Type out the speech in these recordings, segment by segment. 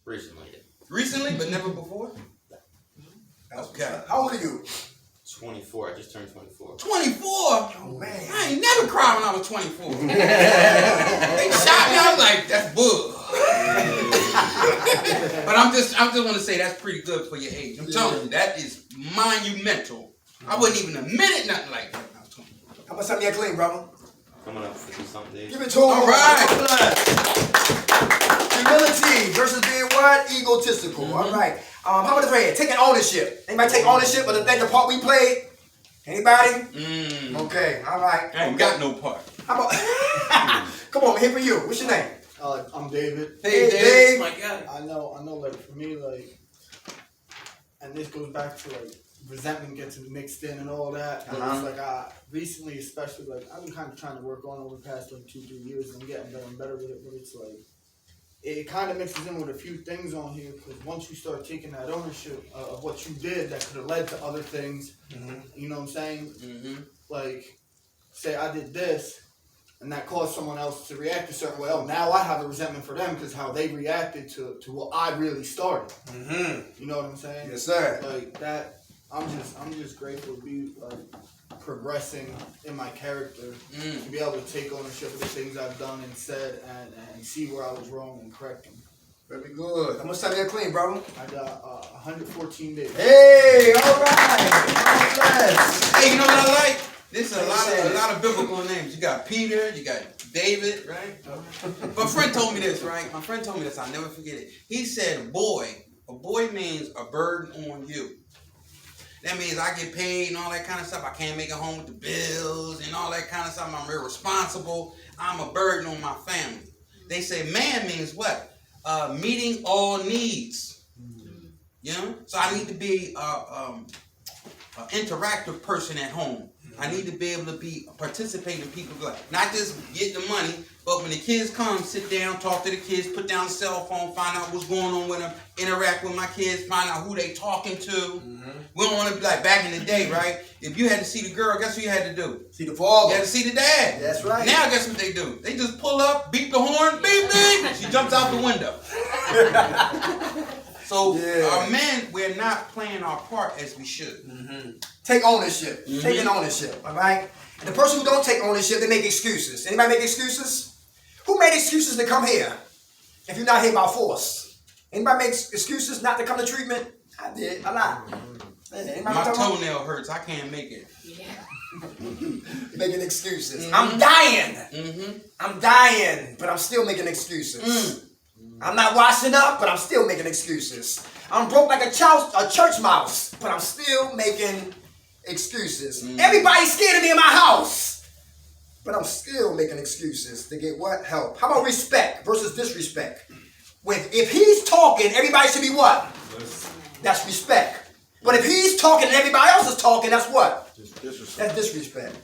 Recently, but never before? Okay. How old are you? 24. I just turned 24. 24? Oh, man. I ain't never cried when I was 24. They shot me, I was like, that's bull. But I'm just want to say that's pretty good for your age. I'm telling you, that is monumental. I wouldn't even admit it, nothing like that when I was 24. How much time you clean, brother? Coming up 50-something days. Give it to him. All right. Humility versus being what? Egotistical. Mm-hmm. All right. How about this right here? Taking ownership. Anybody take ownership of the part we played? Anybody? Okay. All right. I ain't got no part. How about? Come on, here for you. What's your name? I'm David. Hey, Dave. my God. I know, like, for me, like, and this goes back to, like, resentment gets mixed in and all that. But it's like, recently, especially, like, I've been kind of trying to work on over the past, like, 2-3 years, and I'm getting better and better with it, but it's like, it kind of mixes in with a few things on here, because once you start taking that ownership of what you did that could have led to other things, you know what I'm saying? Like, say I did this, and that caused someone else to react a certain way. Oh, now I have a resentment for them because how they reacted to what I really started. You know what I'm saying? Yes, sir. Like that, I'm just grateful to be like progressing in my character, to be able to take ownership of the things I've done and said, and see where I was wrong and correct them. Very good. How much time you got clean, brother? I got 114 days. Hey, all right. Hey, you know what I like? This is a lot of biblical names. You got Peter, you got David, right? My friend told me this, right? My friend told me this, I'll never forget it. He said, boy. A boy means a burden on you. That means I get paid and all that kind of stuff. I can't make it home with the bills and all that kind of stuff. I'm irresponsible. I'm a burden on my family. They say man means what? Meeting all needs. You know? So I need to be an interactive person at home. I need to be able to participate in people's life. Not just get the money, but when the kids come, sit down, talk to the kids, put down the cell phone, find out what's going on with them, interact with my kids, find out who they talking to. We don't want to be like back in the day, right? If you had to see the girl, guess what you had to do? See the father. You had to see the dad. That's right. Now guess what they do? They just pull up, beep the horn, beep, beep. She jumps out the window. So our men, we're not playing our part as we should. Take ownership. Taking ownership, all right? And the person who don't take ownership, they make excuses. Anybody make excuses? Who made excuses to come here if you're not here by force? Anybody make excuses not to come to treatment? I did. A lot. My toenail hurts. I can't make it. Making excuses. I'm dying. I'm dying, but I'm still making excuses. I'm not washing up, but I'm still making excuses. I'm broke like a church mouse, but I'm still making excuses. Everybody's scared of me in my house, but I'm still making excuses to get what? Help. How about respect versus disrespect? If he's talking, everybody should be what? That's respect. But if he's talking and everybody else is talking, that's what? That's disrespect.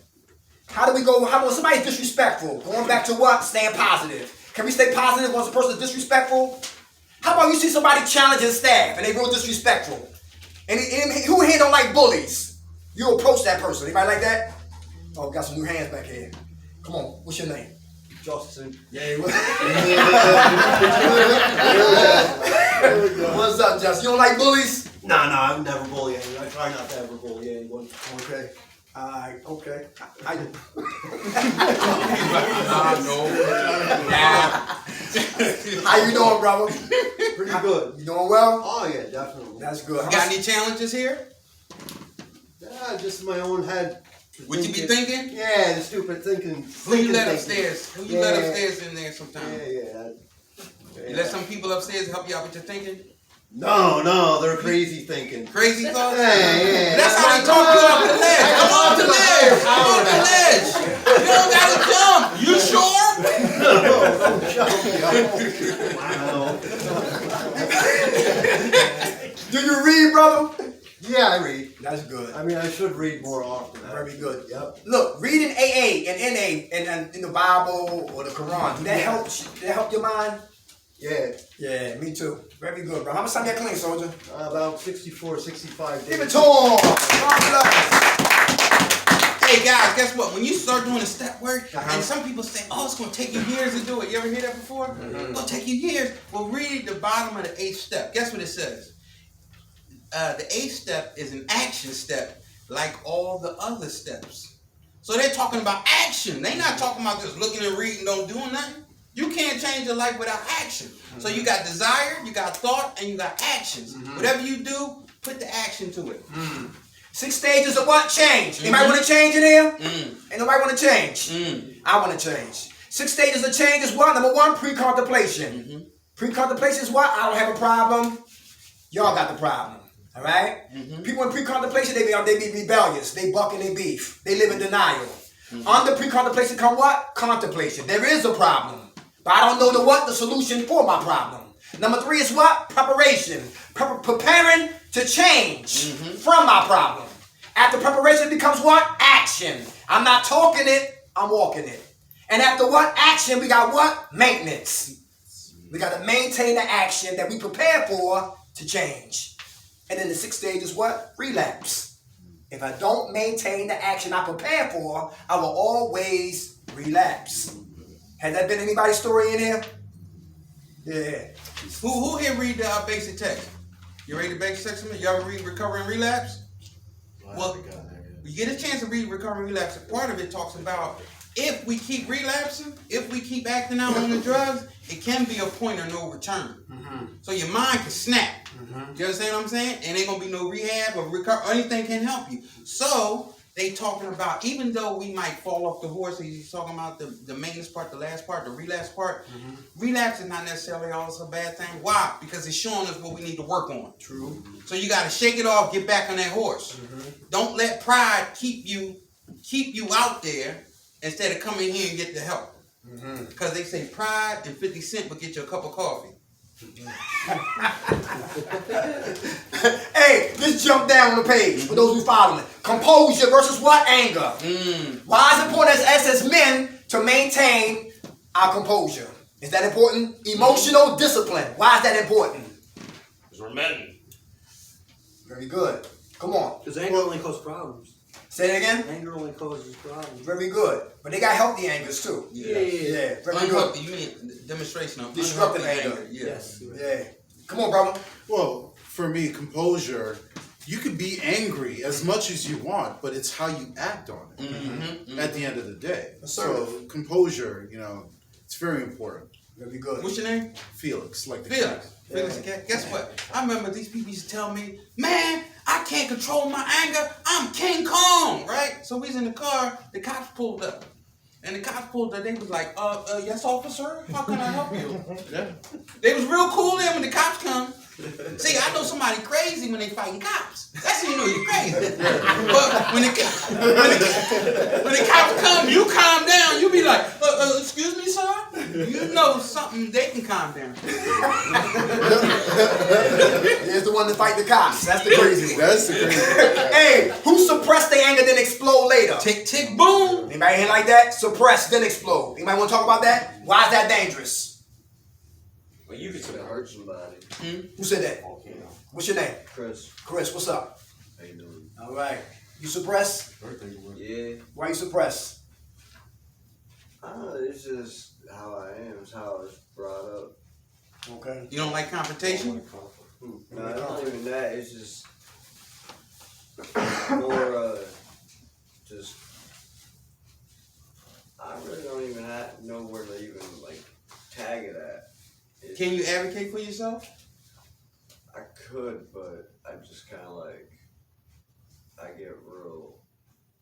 How do we go? How when somebody's disrespectful? Going back to what? Staying positive. Can we stay positive once a person is disrespectful? How about you see somebody challenging staff and they real disrespectful? And who here don't like bullies? You approach that person. Anybody like that? Oh, got some new hands back here. Come on, what's your name? Justin. Yeah. What's up, Justin? You don't like bullies? Nah, I've never bullied anyone. I try not to ever bully anyone. Okay. Okay. How you doing, brother? Pretty good. You doing well? Oh yeah, definitely. That's good. You got any challenges here? Yeah, just in my own head. What you be thinking? Yeah, the stupid thinking. Who you let upstairs? Who you let upstairs in there sometimes? Yeah. You let some people upstairs help you out with your thinking? No, they're crazy thinking. Crazy thoughts? Yeah. That's how they talk you off the ledge. Come on the ledge. Come on the ledge. You don't gotta jump. You sure? Do you read, brother? Yeah, I read. That's good. I mean, I should read more often. Very good. Yep. Look, reading AA and NA and in the Bible or the Quran, do that help? That help your mind? Yeah. Yeah, me too. Very good, bro. How much time you got clean, soldier? About 64, 65 days. Give it to him. Hey guys, guess what? When you start doing the step work, and some people say, "Oh, it's gonna take you years to do it." You ever hear that before? It's gonna take you years. Well, read the bottom of the 8th step. Guess what it says? The 8th step is an action step, like all the other steps. So they're talking about action. They're not talking about just looking and reading, don't do nothing. You can't change your life without action. So you got desire, you got thought, and you got actions. Whatever you do, put the action to it. 6 stages of what? Change. Anybody want to change in here? Ain't nobody want to change. I want to change. 6 stages of change is what? Number 1, pre-contemplation. Pre-contemplation is what? I don't have a problem. Y'all got the problem. All right? People in pre-contemplation, they be rebellious. They buck and they beef. They live in denial. Under pre-contemplation come what? Contemplation. There is a problem. But I don't know the solution for my problem. Number 3 is what? Preparation. Preparing to change from my problem. After preparation becomes what? Action. I'm not talking it, I'm walking it. And after what? Action, we got what? Maintenance. We got to maintain the action that we prepare for to change. And then the 6th stage is what? Relapse. If I don't maintain the action I prepare for, I will always relapse. Has that been anybody's story in here? Yeah. Who here read the basic text? You read the basic text? You ever read Recovery and Relapse? Well, you get a chance to read Recovery and Relapse. Part of it talks about if we keep relapsing, if we keep acting out on the drugs, it can be a point of no return. So your mind can snap. You understand what I'm saying? And ain't gonna be no rehab or recovery. Anything can help you. So they talking about, even though we might fall off the horse, he's talking about the maintenance part, the last part, the relapse part. Relapse is not necessarily always a bad thing. Why? Because it's showing us what we need to work on. True. So you got to shake it off, get back on that horse. Don't let pride keep you out there instead of coming here and get the help. Because they say pride and 50 cents will get you a cup of coffee. Hey, let's jump down on the page for those who following. Composure versus what? Anger. Why is it important as men to maintain our composure? Is that important? Emotional discipline. Why is that important? Because we're men. Very good. Come on. Because anger only causes problems. Say it again. Anger only causes problems. Very good. But they got healthy angers too. Yeah. Very good. You mean demonstration of Destructive unhealthy anger. Yes. Yeah. Come on, brother. Well, for me, composure, you can be angry as much as you want, but it's how you act on it at the end of the day. So composure, it's very important. Very good. What's your name? Felix, like the Felix. cat. Felix, okay. Guess what? I remember these people used to tell me, man, I can't control my anger. I'm King Kong, right? So we was in the car, the cops pulled up. And the cops pulled up, they was like, yes, officer, how can I help you? They was real cool then when the cops come. See, I know somebody crazy when they fighting cops. That's when you know you're crazy. But when the cops come, you calm down. You be like, excuse me, sir? You know something, they can calm down. Here's the one to fight the cops. That's the crazy one. That's the crazy one. Hey, who suppress their anger then explode later? Tick, tick, boom. Anybody here like that? Suppress then explode. Anybody want to talk about that? Why is that dangerous? Well, you could It's gonna hurt somebody. Who said that? What's your name? Chris, Chris, what's up? how you doing? All right. You suppress? Yeah. Why you suppress? I don't know, it's just how I am. It's how I was brought up. Okay. You don't like confrontation? No, it's not even that. It's just more, just, I really don't even know where to even, tag it at. Can you advocate for yourself? I could, but I just kind of I get real,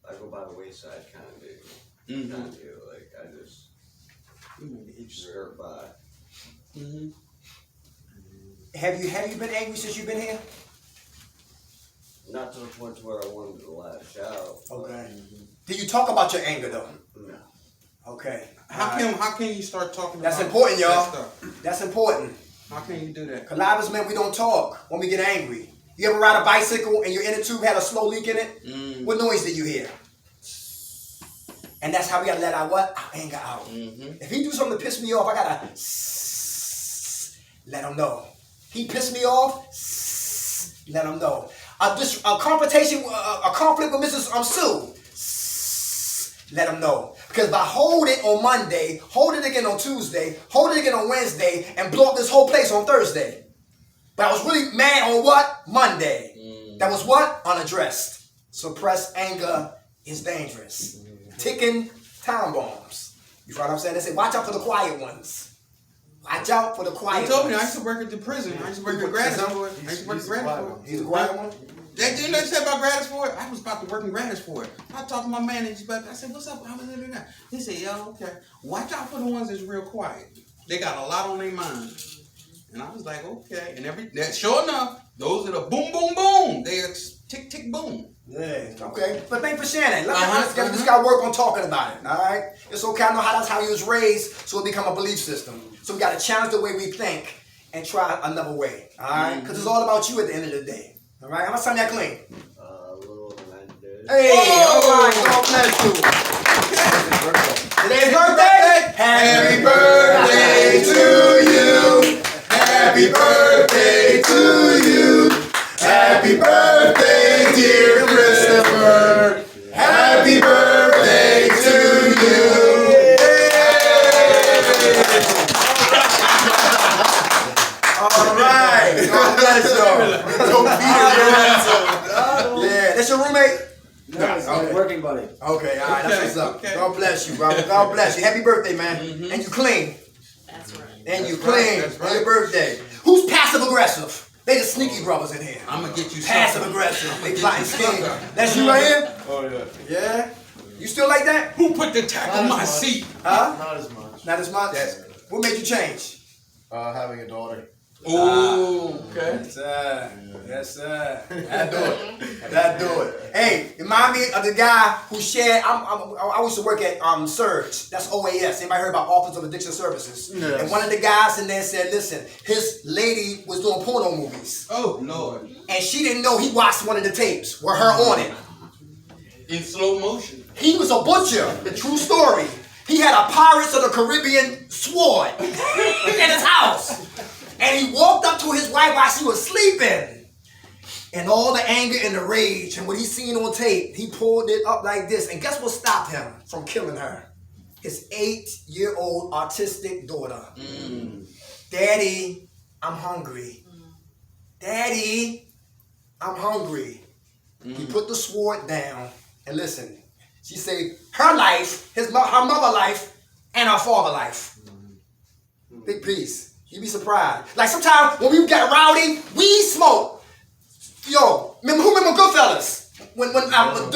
I go by the wayside kind of deal. Kind of deal. I just skirt by. Have you been angry since you've been here? Not to the point to where I wanted to lash out. Okay. Did you talk about your anger though? No. Okay. How can you start talking That's about important, that y'all. stuff? That's important. How can you do that? Cause a lot of us men, we don't talk when we get angry. You ever ride a bicycle and your inner tube had a slow leak in it? What noise did you hear? And that's how we gotta let our what? Our anger out. If he do something to piss me off, I gotta let him know. He pissed me off, let him know. A confrontation, a conflict with Mrs. Sue. let them know. Because if I hold it on Monday, hold it again on Tuesday, hold it again on Wednesday, and blow up this whole place on Thursday. But I was really mad on what? Monday. That was what? Unaddressed. Suppressed anger is dangerous. Ticking time bombs. You know what I'm saying? They say, watch out for the quiet ones. Watch out for the quiet He told me I ones. used to work at the prison. I used to work at Gratis. I used to work at Gratis. He's the quiet one? That you know what I said about Gratis for it? I was about to work in Gratis for it. I talked to my manager about it. I said, what's up? How was it doing that? He said, yo, okay. Watch out for the ones that's real quiet. They got a lot on their mind. And I was like, okay. And sure enough, those are the boom, boom, boom. They are tick, tick, boom. Yeah, okay. But thanks for sharing that. We just got to work on talking about it, all right? It's okay. I know that's how you was raised, so it become a belief system. So we got to challenge the way we think and try another way, all right? Because it's all about you at the end of the day, all right? How much time that clean? A little over 90 days. Hey, all right. God bless you. Today's birthday. Happy birthday to you. Happy birthday to you. Happy birthday, dear Christopher. Happy birthday to you. All right. God bless y'all. Yeah, that's your roommate? No, working buddy. Okay, all right, that's what's up. Okay. God bless you, Robert. God bless you. Happy birthday, man. And you clean. That's right. And you That's clean. right, that's right. On your birthday. Who's passive aggressive? They the sneaky brothers in here. I'm going to get you Passive something. aggressive. They plotting scheme. That's you right here? Oh yeah. Yeah? You still like that? Who put the tack on my seat? Huh? Not as much. Not as much? That's- What made you change? Having a daughter. Oh, okay. Yes, sir. Yes, sir. That do it. That do it. Hey, remind me of the guy who shared. I used to work at Surge. That's OAS. Anybody heard about Office of Addiction Services? Yes. And one of the guys in there said, listen, his lady was doing porno movies. Oh, Lord. And she didn't know he watched one of the tapes with her on it. In slow motion. He was a butcher. True story. He had a Pirates of the Caribbean sword in his house. And he walked up to his wife while she was sleeping. And all the anger and the rage and what he seen on tape, he pulled it up like this. And guess what stopped him from killing her? His 8-year-old autistic daughter. Daddy, I'm hungry. Daddy, I'm hungry. He put the sword down and listen. She saved her life, her mother life, and her father life. Big piece. You'd be surprised. Like sometimes when we got rowdy, we smoke. Yo, who remember Goodfellas? When De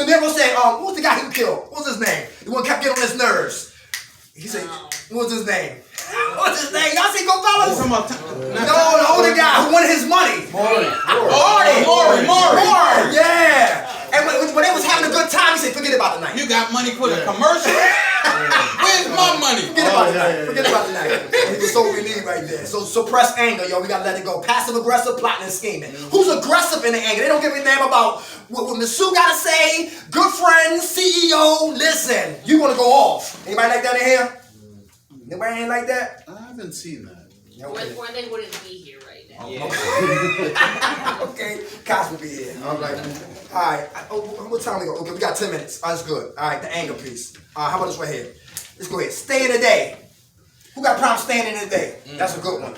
Niro said, what's the guy who killed? What's his name? The one kept getting on his nerves. He said, what's his name? What's his name? Y'all see Goodfellas? No, the older guy who wanted his money. Maury. Yeah. And when they was having a good time, he said, forget about the night. You got money for the commercial? Where's my money? Forget about the night. Forget about the night. He was so relieved right there. So suppress anger, yo. We gotta let it go. Passive aggressive, plotting and scheming. Who's aggressive in the anger? They don't give a damn about what Ms. Sue gotta say. Good friends, CEO. Listen, you wanna go off. Anybody like that in here? Anybody ain't like that? I haven't seen that. Okay. Or they wouldn't be here right now. Okay, Cops will be here. All right. All right. What time we go? Okay, we got 10 minutes. That's good. All right, the anger piece. How about this right here? Let's go ahead. Stay in the day. Who got a problem staying in the day? That's a good one.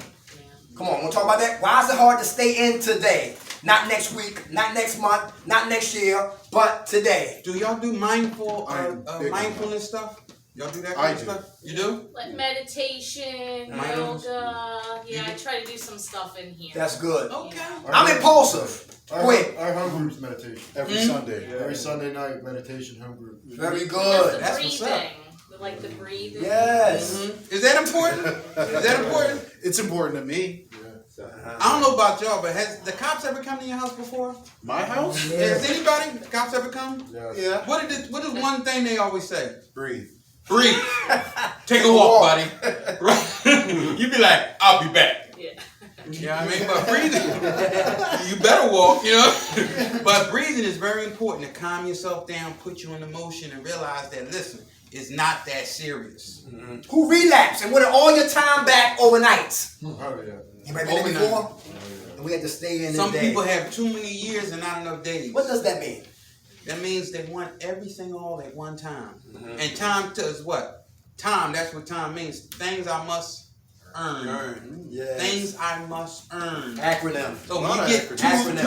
Come on, wanna talk about that? Why is it hard to stay in today? Not next week, not next month, not next year, but today. Do y'all do mindfulness stuff? Y'all do that kind of stuff? You do? Like meditation, Mindfulness. yoga. Yeah, I try to do some stuff in here. That's good. Okay. I'm impulsive. Wait. Our home group's meditation. Every Sunday. Every Sunday night, meditation home group. Very That's good. the That's what's up. breathing. Like the breathing. Yes. Is that important? Is that important? It's important to me. I don't know about y'all, but has the cops ever come to your house before? My house? Has anybody? The cops ever come? Yes. Yeah. What is one thing they always say? Breathe. Breathe. Take a walk, buddy. Right? You be like, I'll be back. Yeah. You know what I mean? But breathing, you better walk, you know? But breathing is very important to calm yourself down, put you in motion, and realize that, listen, it's not that serious. Who relapsed and wanted all your time back overnight? Oh yeah. Anybody been there before? And we had to stay in Some the day. people have too many years and not enough days. What does that mean? That means they want everything all at one time. And time is what? Time, that's what time means. Things I must earn. Yes. Things I must earn. Acronym. So when you get Acronym.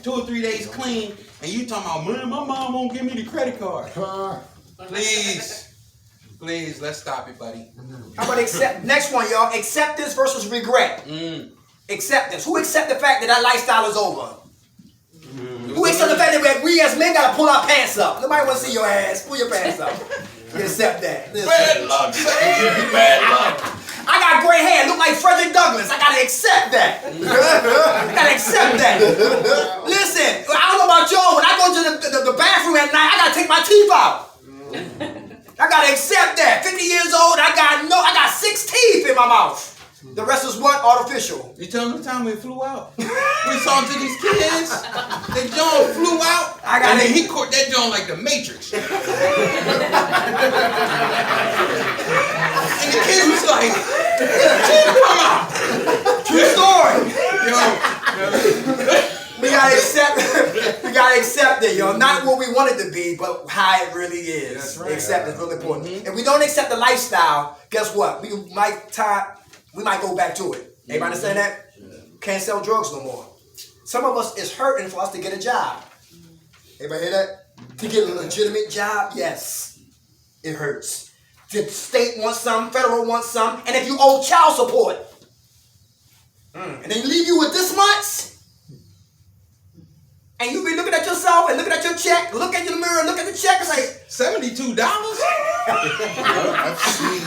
2 or 3 days clean, and you talking about, man, my mom won't give me the credit card. Please, let's stop it, buddy. How about accept? Next one, y'all. Acceptance versus regret. Acceptance. Who accept the fact that that lifestyle is over? Who accept the fact that we as men gotta pull our pants up? Nobody wanna see your ass. Pull your pants up. You accept that. Bad luck, Sam. Bad luck. I got gray hair, look like Frederick Douglass. I gotta accept that. I gotta accept that. Listen, I don't know about y'all. When I go to the bathroom at night, I gotta take my teeth out. I gotta accept that. 50 years old, I got 6 teeth in my mouth. The rest is what? Artificial. You tell them the time we flew out. We saw to these kids. That John flew out. And then he caught that John like the Matrix. And the kids was like, come on. True story. Yo. We gotta accept it, yo. Not what we want it to be, but how it really is. That's right. Accept is really important. If we don't accept the lifestyle, guess what? We might go back to it. Everybody understand that? Can't sell drugs no more. Some of us, it's hurting for us to get a job. Everybody hear that? To get a legitimate job, yes. It hurts. The state wants some, federal wants some, and if you owe child support, and they leave you with this much, and you be looking at yourself and looking at your check, look at your mirror, look at the check, and say, $72? I've seen.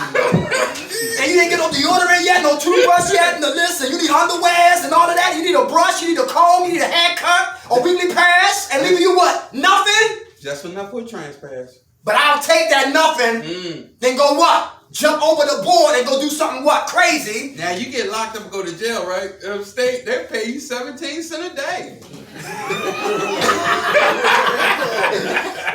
and you ain't get no deodorant yet, no toothbrush yet, no listen, you need underwears and all of that, you need a brush, you need a comb, you need a haircut, a weekly pass, and leaving you what? Nothing? Just enough for a trans pass. But I'll take that nothing, then go what? Jump over the board and go do something what? Crazy. Now you get locked up and go to jail, right? Upstate, they pay you 17 cents a day.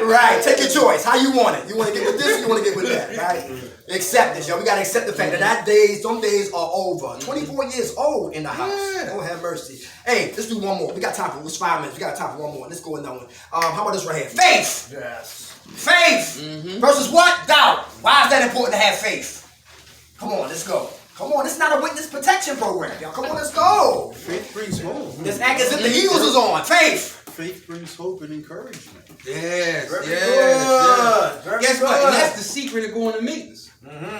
Right, take your choice. How you want it? You want to get with this or you want to get with that, right? Accept this, yo. We got to accept the fact that some days are over. 24 years old in the house. Yeah. Oh, have mercy. Hey, let's do one more. We got time for, it's 5 minutes. We got time for one more. Let's go with another one. How about this right here? Faith. Yes. Faith versus what? Doubt. Why is that important to have faith? Come on, let's go. Come on, this is not a witness protection program, y'all. Come on, let's go. Faith brings hope. This act as if the Eagles is on. Faith. Faith brings hope and encouragement. Yes, Very yes, good. yes. Very Guess what? good. And that's the secret of going to meetings.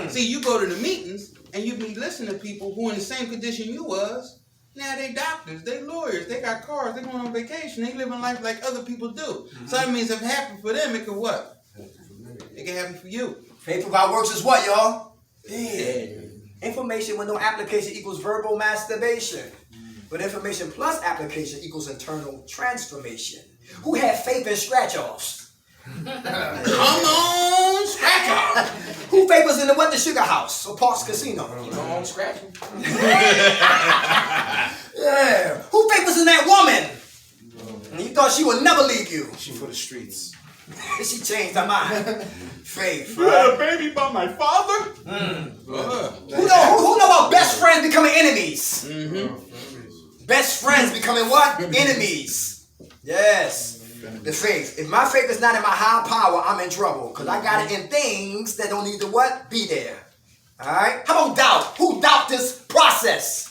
See, you go to the meetings and you be listening to people who in the same condition you was. Now they doctors, they lawyers, they got cars, they going on vacation, they living life like other people do. So that means if it happened for them, it could what? It can happen for you. Faith without works is what, y'all? Information with no application equals verbal masturbation. But information plus application equals internal transformation. Who had faith in scratch-offs? Come on, scratch off. Who faith was in the Sugar House or Parks Casino? Keep on scratching. Yeah. Who faith was in that woman? And you thought she would never leave you. She for the streets. She changed her mind. Faith. You had a baby by my father? Who know about best friends becoming enemies? Best friends becoming what? Enemies. Yes. The faith. If my faith is not in my high power, I'm in trouble. Because I got it in things that don't need to what? Be there. Alright? How about doubt? Who doubt this process?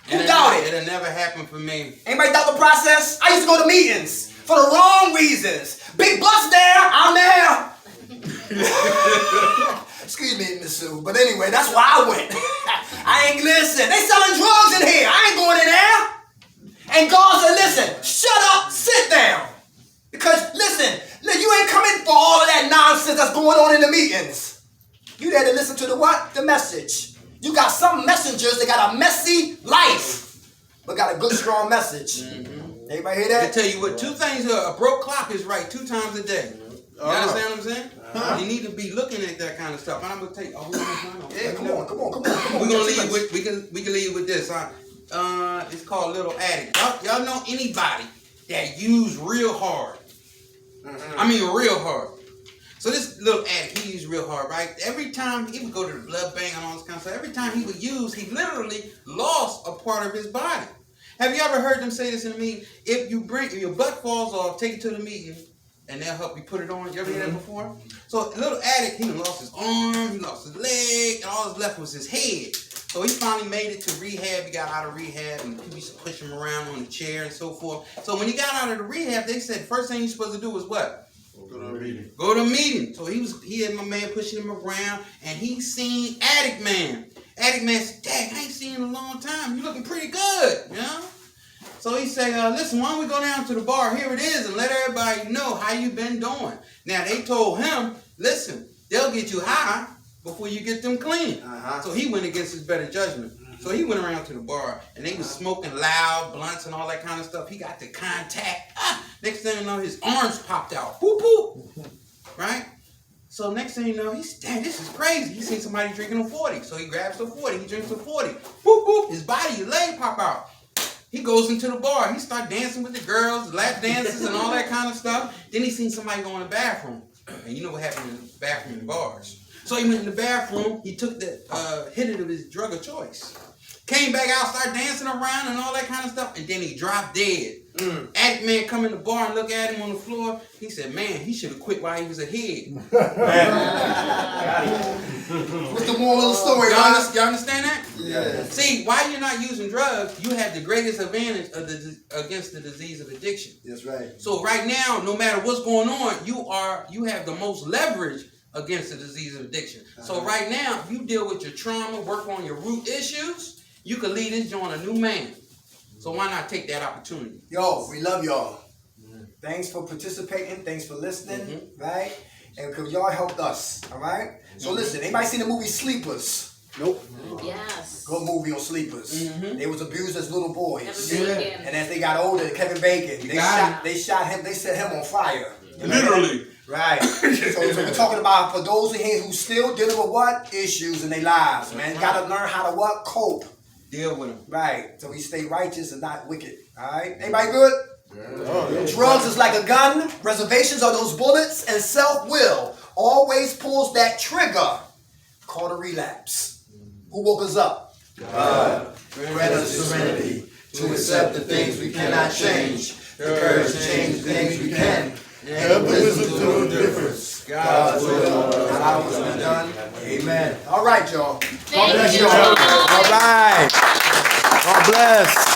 Who doubt it? It'll never happen for me. Anybody doubt the process? I used to go to meetings for the wrong reasons. Big Butts there, I'm there. Excuse me, Miss Sue. But anyway, that's why I went. I ain't listen. They selling drugs in here. I ain't going in there. And God said, listen, shut up, sit down. Because listen, you ain't coming for all of that nonsense that's going on in the meetings. You there to listen to the what? The message. You got some messengers that got a messy life, but got a good, strong message. Everybody hear that? I tell you what, 2 things, a broke clock is right 2 times a day. You understand what I'm saying? You need to be looking at that kind of stuff. And I'm gonna tell you, Yeah, come on. We're gonna leave with we can leave with this. It's called Little Addict. Y'all know anybody that used real hard? I mean real hard. So this little addict, he used real hard, right? Every time he would go to the blood bank and all this kind of stuff, every time he would use, he literally lost a part of his body. Have you ever heard them say this in a meeting? If your butt falls off, take it to the meeting, and they'll help you put it on. You ever hear that before? So a little addict, he lost his arm, he lost his leg, and all that's left was his head. So he finally made it to rehab. He got out of rehab, and people used to push him around on the chair and so forth. So when he got out of the rehab, they said first thing you're supposed to do is what? Go to a meeting. Go to a meeting. So he had my man pushing him around, and he seen Addict Man. Addict Man said, Dad, I ain't seen you in a long time. You looking pretty good, you know? So he said, listen, why don't we go down to the bar? Here it is, and let everybody know how you been doing. Now, they told him, listen, they'll get you high before you get them clean. So he went against his better judgment. So he went around to the bar, and they was smoking loud blunts and all that kind of stuff. He got the contact. Next thing you know, his arms popped out. Whoop, whoop. Right? So next thing you know, he's, damn, this is crazy. He seen somebody drinking a 40. So he grabs a 40. He drinks a 40. Whoop, whoop. His body, his leg pop out. He goes into the bar. He start dancing with the girls, lap dances and all that kind of stuff. Then he seen somebody go in the bathroom. And you know what happened in the bathroom in bars. So he went in the bathroom. He took the hit of his drug of choice. Came back out, started dancing around and all that kind of stuff. And then he dropped dead. Addict Man come in the bar and look at him on the floor. He said, man, he should have quit while he was ahead. What's the moral of the story, Y'all huh? understand that? Yeah. See, while you're not using drugs, you have the greatest advantage against the disease of addiction. That's right. So right now, no matter what's going on, you have the most leverage against the disease of addiction. So right now, if you deal with your trauma, work on your root issues, you can lead this joint a new man. So why not take that opportunity? Yo, we love y'all. Thanks for participating. Thanks for listening. Right? And because y'all helped us. All right? So listen, anybody seen the movie Sleepers? Nope. Yes. Good movie on Sleepers. They was abused as little boys. Kevin Bacon. And as they got older, Kevin Bacon, they shot him, they set him on fire. Literally. Right. So we're talking about for those in here who still dealing with what? Issues in their lives, man. Gotta learn how to what? Cope. Deal with them. Right. So we stay righteous and not wicked. Alright? Everybody good? Yeah. Drugs is like a gun. Reservations are those bullets. And self-will always pulls that trigger called a relapse. Who woke us up? God, grant us serenity to accept the things we cannot change, the courage to change the things we can, and the wisdom to know the difference. God's will, not ours be done. Amen. All right, y'all. Thank you. All right. God bless.